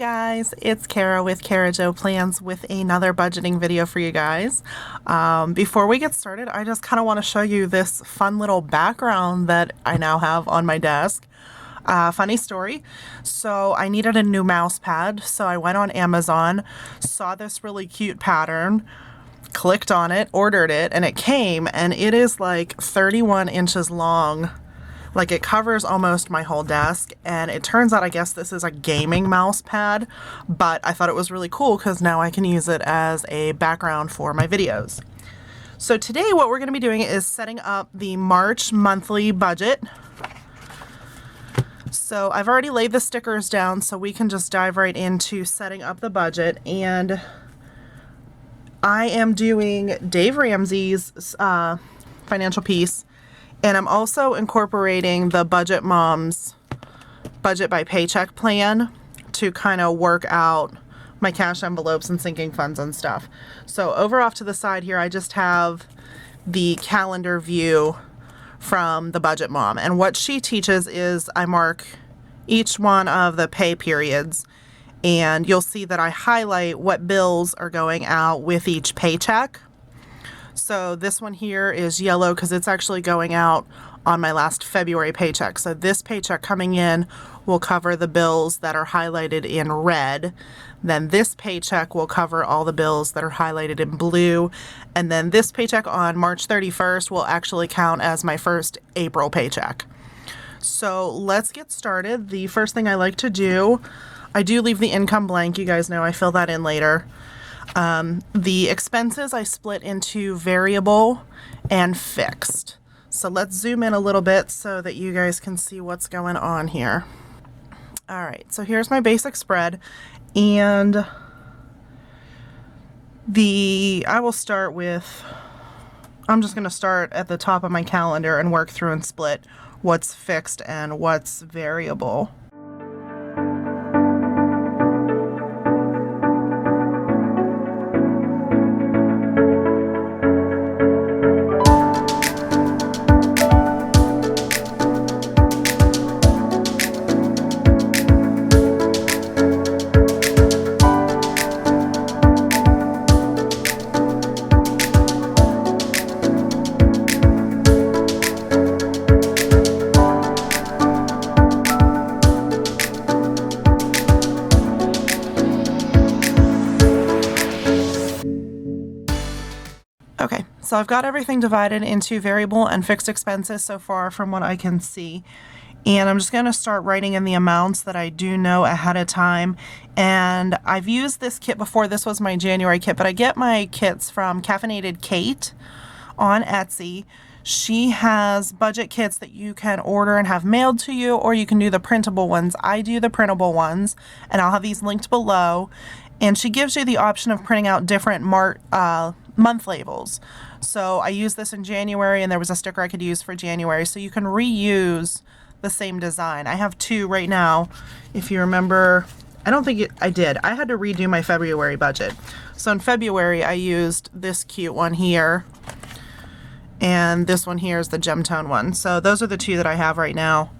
Guys, it's Cara with Cara Joe Plans with another budgeting video for you guys. Before we get started, I just kind of want to show you this fun little background that I now have on my desk. Funny story. So I needed a new mouse pad, so I went on Amazon, saw this really cute pattern, clicked on it, ordered it, and it came, and it is like 31 inches long. Like, it covers almost my whole desk, and it turns out I guess this is a gaming mouse pad, but I thought it was really cool because now I can use it as a background for my videos. So today what we're going to be doing is setting up the March monthly budget. So I've already laid the stickers down, so we can just dive right into setting up the budget, and I am doing Dave Ramsey's financial piece. And I'm also incorporating the Budget Mom's budget by paycheck plan to kind of work out my cash envelopes and sinking funds and stuff. So over off to the side here, I just have the calendar view from the Budget Mom. And what she teaches is I mark each one of the pay periods, and you'll see that I highlight what bills are going out with each paycheck. So this one here is yellow because it's actually going out on my last February paycheck. So this paycheck coming in will cover the bills that are highlighted in red. Then this paycheck will cover all the bills that are highlighted in blue. And then this paycheck on March 31st will actually count as my first April paycheck. So let's get started. The first thing I like to do, I do leave the income blank. You guys know I fill that in later. The expenses I split into variable and fixed. So let's zoom in a little bit so that you guys can see what's going on here. All right, so here's my basic spread, and I will start with, I'm just going to start at the top of my calendar and work through and split what's fixed and what's variable. Okay, so I've got everything divided into variable and fixed expenses so far from what I can see. And I'm just going to start writing in the amounts that I do know ahead of time. And I've used this kit before. This was my January kit, but I get my kits from Caffeinated Kate on Etsy. She has budget kits that you can order and have mailed to you, or you can do the printable ones. I do the printable ones, and I'll have these linked below. And she gives you the option of printing out different month labels. So I used this in January, and there was a sticker I could use for January. So you can reuse the same design. I have two right now. If you remember, I don't think I did. I had to redo my February budget. So in February, I used this cute one here, and this one here is the Gemtone one. So those are the two that I have right now.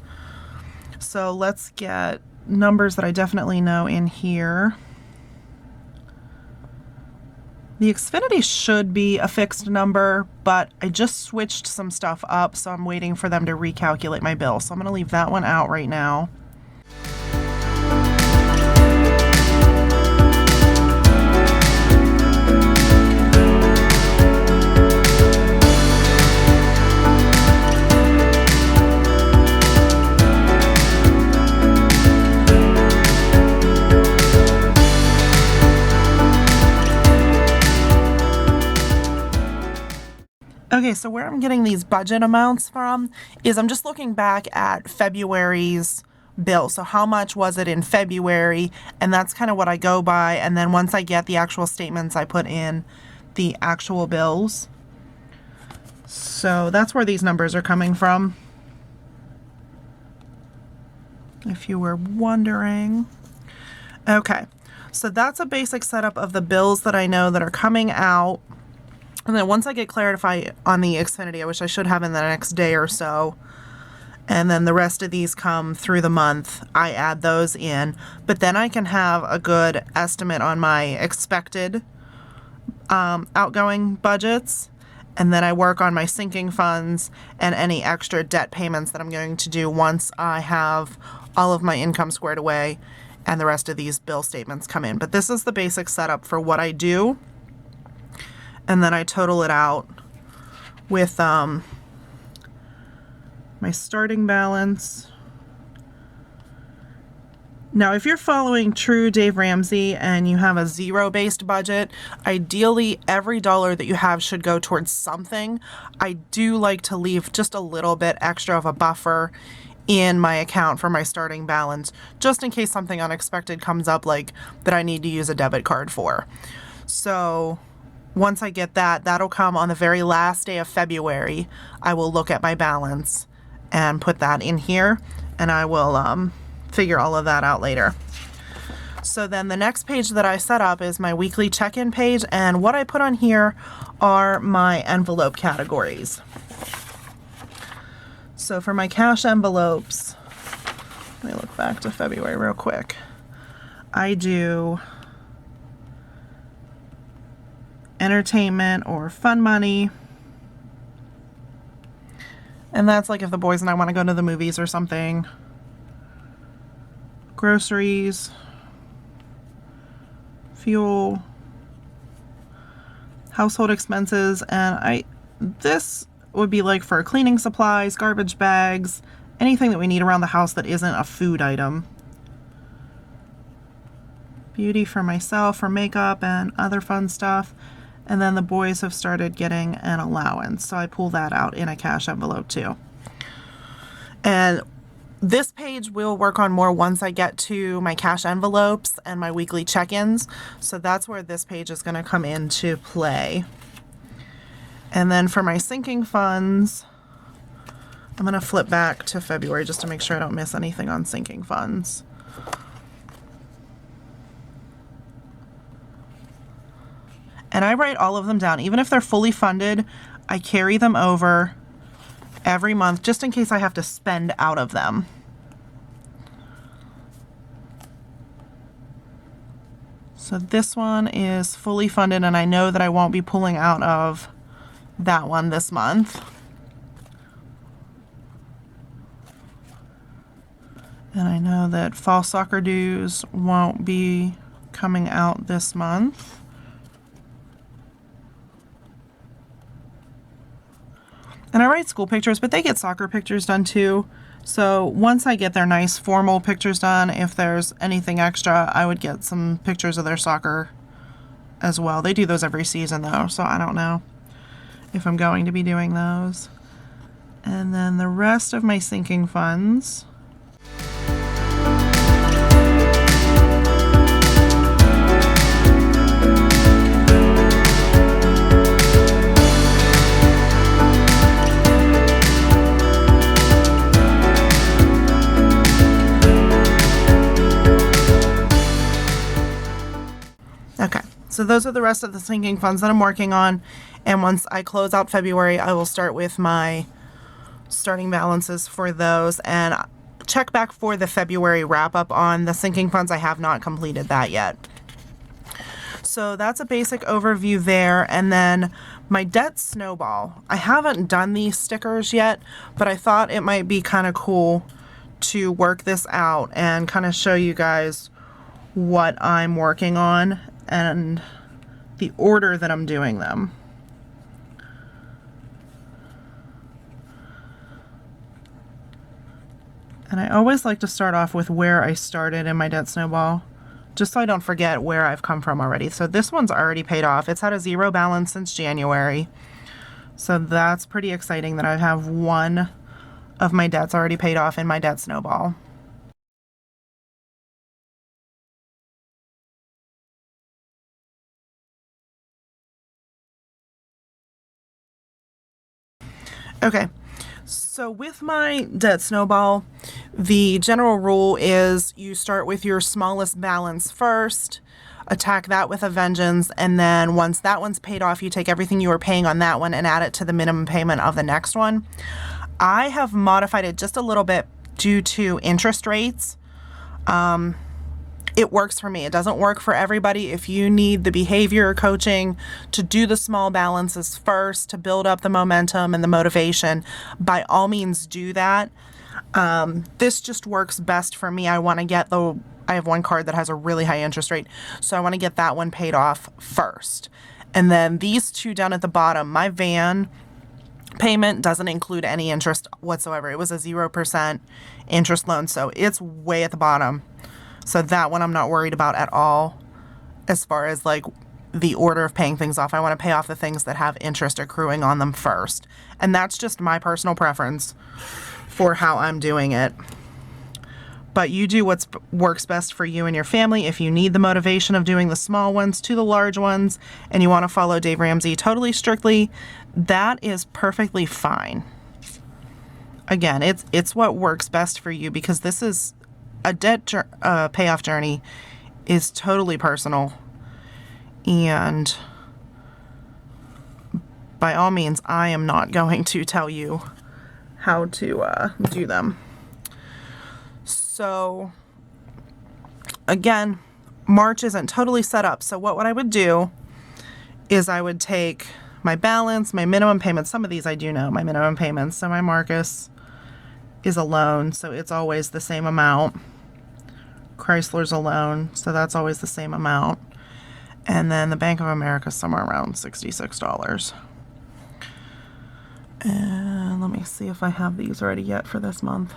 So let's get numbers that I definitely know in here. The Xfinity should be a fixed number, but I just switched some stuff up, so I'm waiting for them to recalculate my bill. So I'm going to leave that one out right now. Okay, so where I'm getting these budget amounts from is I'm just looking back at February's bill. So how much was it in February? And that's kind of what I go by. And then once I get the actual statements, I put in the actual bills. So that's where these numbers are coming from, if you were wondering. Okay, so that's a basic setup of the bills that I know that are coming out. And then once I get clarified on the Xfinity, which I should have in the next day or so, and then the rest of these come through the month. I add those in, but then I can have a good estimate on my expected outgoing budgets, and then I work on my sinking funds and any extra debt payments that I'm going to do once I have all of my income squared away and the rest of these bill statements come in. But this is the basic setup for what I do, and then I total it out with my starting balance. Now, if you're following true Dave Ramsey and you have a zero-based budget, ideally every dollar that you have should go towards something. I do like to leave just a little bit extra of a buffer in my account for my starting balance, just in case something unexpected comes up, like that I need to use a debit card for. So once I get that, that'll come on the very last day of February. I will look at my balance and put that in here, and I will figure all of that out later. So then the next page that I set up is my weekly check-in page, and what I put on here are my envelope categories. So for my cash envelopes, let me look back to February real quick. I do entertainment or fun money. And that's like if the boys and I want to go to the movies or something. Groceries, fuel, household expenses, and this would be like for cleaning supplies, garbage bags, anything that we need around the house that isn't a food item. Beauty for myself, for makeup and other fun stuff. And then the boys have started getting an allowance, so I pull that out in a cash envelope too. And this page we'll work on more once I get to my cash envelopes and my weekly check-ins. So that's where this page is going to come into play. And then for my sinking funds, I'm going to flip back to February just to make sure I don't miss anything on sinking funds. And I write all of them down. Even if they're fully funded, I carry them over every month just in case I have to spend out of them. So this one is fully funded, and I know that I won't be pulling out of that one this month. And I know that fall soccer dues won't be coming out this month. And I write school pictures, but they get soccer pictures done too. So once I get their nice formal pictures done, if there's anything extra, I would get some pictures of their soccer as well. They do those every season though, so I don't know if I'm going to be doing those. And then the rest of my sinking funds. So those are the rest of the sinking funds that I'm working on. And once I close out February, I will start with my starting balances for those and check back for the February wrap up on the sinking funds. I have not completed that yet. So that's a basic overview there. And then my debt snowball. I haven't done these stickers yet, but I thought it might be kind of cool to work this out and kind of show you guys what I'm working on and the order that I'm doing them. And I always like to start off with where I started in my debt snowball, just so I don't forget where I've come from already. So this one's already paid off. It's had a zero balance since January. So that's pretty exciting that I have one of my debts already paid off in my debt snowball. Okay, so with my debt snowball, the general rule is you start with your smallest balance first, attack that with a vengeance, and then once that one's paid off, you take everything you were paying on that one and add it to the minimum payment of the next one. I have modified it just a little bit due to interest rates. It works for me. It doesn't work for everybody. If you need the behavior coaching to do the small balances first to build up the momentum and the motivation, by all means do that. This just works best for me. I have one card that has a really high interest rate, so I want to get that one paid off first. And then these two down at the bottom, my van payment doesn't include any interest whatsoever. It was a 0% interest loan, so it's way at the bottom. So that one I'm not worried about at all as far as like the order of paying things off. I want to pay off the things that have interest accruing on them first. And that's just my personal preference for how I'm doing it. But you do what works best for you and your family. If you need the motivation of doing the small ones to the large ones and you want to follow Dave Ramsey totally strictly, that is perfectly fine. Again, it's what works best for you, because this is a debt payoff journey is totally personal. And by all means, I am not going to tell you how to do them. So again, March isn't totally set up. So what I would do is I would take my balance, my minimum payments. Some of these I do know, my minimum payments. So my Marcus is a loan, so it's always the same amount. Chrysler's a loan, so that's always the same amount. And then the Bank of America is somewhere around $66. And let me see if I have these ready yet for this month.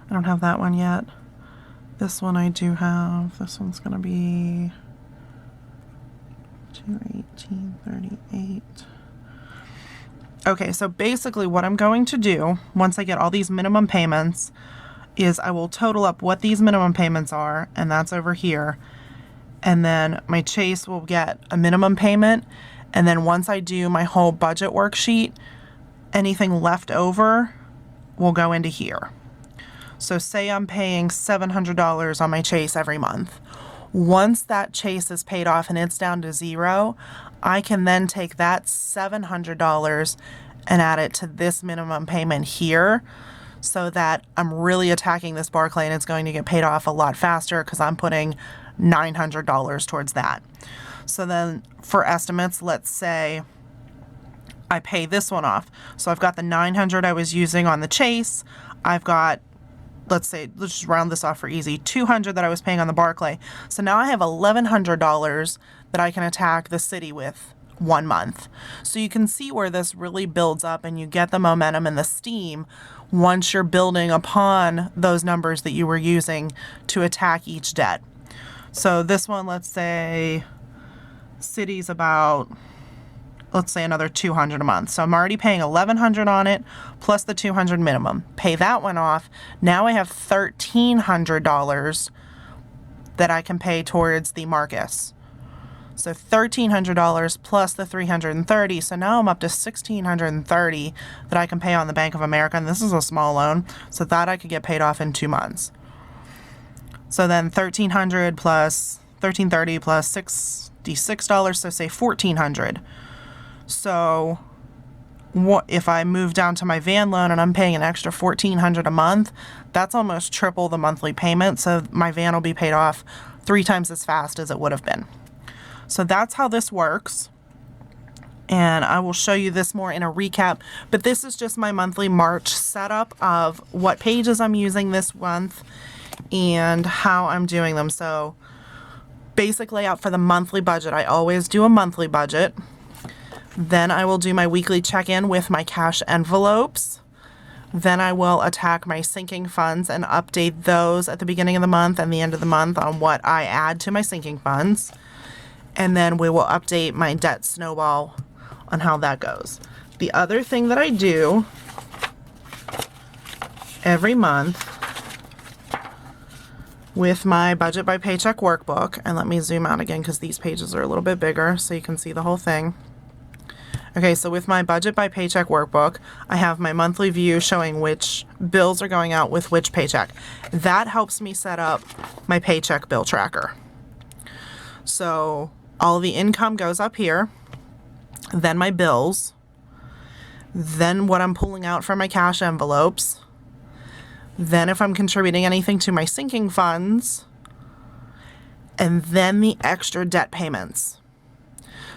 I don't have that one yet. This one I do have. This one's going to be $218.38. Okay, so basically what I'm going to do once I get all these minimum payments is I will total up what these minimum payments are, and that's over here. And then my Chase will get a minimum payment. And then once I do my whole budget worksheet, anything left over will go into here. So say I'm paying $700 on my Chase every month. Once that Chase is paid off and it's down to zero, I can then take that $700 and add it to this minimum payment here, so that I'm really attacking this Barclay and it's going to get paid off a lot faster because I'm putting $900 towards that. So then for estimates, let's say I pay this one off. So I've got the $900 I was using on the Chase. I've got, let's just round this off for easy, $200 that I was paying on the Barclay. So now I have $1,100 that I can attack the city with 1 month. So you can see where this really builds up and you get the momentum and the steam once you're building upon those numbers that you were using to attack each debt. So this one, let's say city's about, let's say another $200 a month. So I'm already paying $1,100 on it plus the $200 minimum. Pay that one off. Now I have $1,300 that I can pay towards the Marcus. So $1,300 plus the $330. So now I'm up to $1,630 that I can pay on the Bank of America. And this is a small loan, so that I could get paid off in 2 months. So then $1,300 plus $1,330 plus $66. So say $1,400. So what if I move down to my van loan and I'm paying an extra $1,400 a month? That's almost triple the monthly payment. So my van will be paid off 3 times as fast as it would have been. So that's how this works. And I will show you this more in a recap. But this is just my monthly March setup of what pages I'm using this month and how I'm doing them. So basic layout for the monthly budget. I always do a monthly budget. Then I will do my weekly check-in with my cash envelopes. Then I will attack my sinking funds and update those at the beginning of the month and the end of the month on what I add to my sinking funds. And then we will update my Debt Snowball on how that goes. The other thing that I do every month with my Budget by Paycheck workbook, and let me zoom out again because these pages are a little bit bigger so you can see the whole thing. Okay, so with my Budget by Paycheck workbook, I have my monthly view showing which bills are going out with which paycheck. That helps me set up my paycheck bill tracker. So all the income goes up here, then my bills, then what I'm pulling out from my cash envelopes, then if I'm contributing anything to my sinking funds, and then the extra debt payments.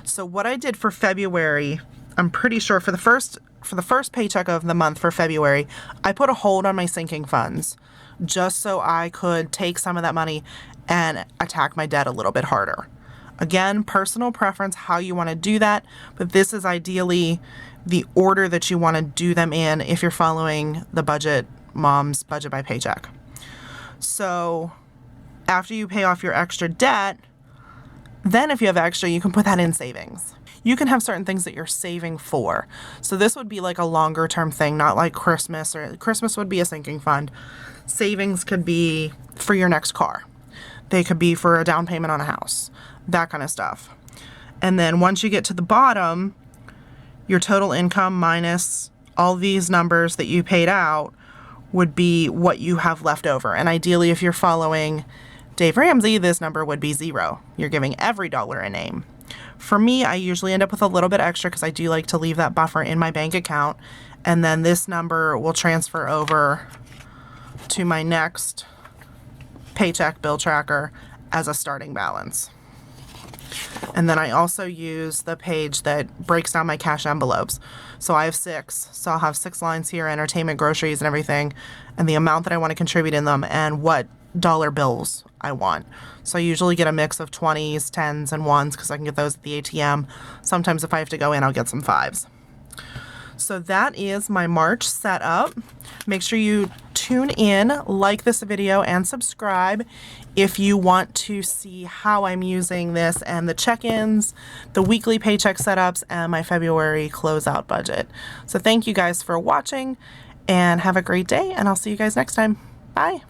So what I did for February, I'm pretty sure for the first paycheck of the month for February, I put a hold on my sinking funds just so I could take some of that money and attack my debt a little bit harder. Again, personal preference, how you want to do that, but this is ideally the order that you want to do them in if you're following the budget, Mom's Budget by Paycheck. So after you pay off your extra debt, then if you have extra, you can put that in savings. You can have certain things that you're saving for. So this would be like a longer term thing, not like Christmas, or Christmas would be a sinking fund. Savings could be for your next car. They could be for a down payment on a house, that kind of stuff. And then once you get to the bottom, your total income minus all these numbers that you paid out would be what you have left over. And ideally, if you're following Dave Ramsey, this number would be 0. You're giving every dollar a name. For me, I usually end up with a little bit extra because I do like to leave that buffer in my bank account. And then this number will transfer over to my next paycheck bill tracker as a starting balance. And then I also use the page that breaks down my cash envelopes. So I have 6. So I'll have 6 lines here, entertainment, groceries, and everything, and the amount that I want to contribute in them and what dollar bills I want. So I usually get a mix of 20s, 10s, and 1s because I can get those at the ATM. Sometimes if I have to go in, I'll get some 5s. So that is my March setup. Make sure you tune in, like this video, and subscribe if you want to see how I'm using this and the check-ins, the weekly paycheck setups, and my February closeout budget. So thank you guys for watching, and have a great day, and I'll see you guys next time. Bye.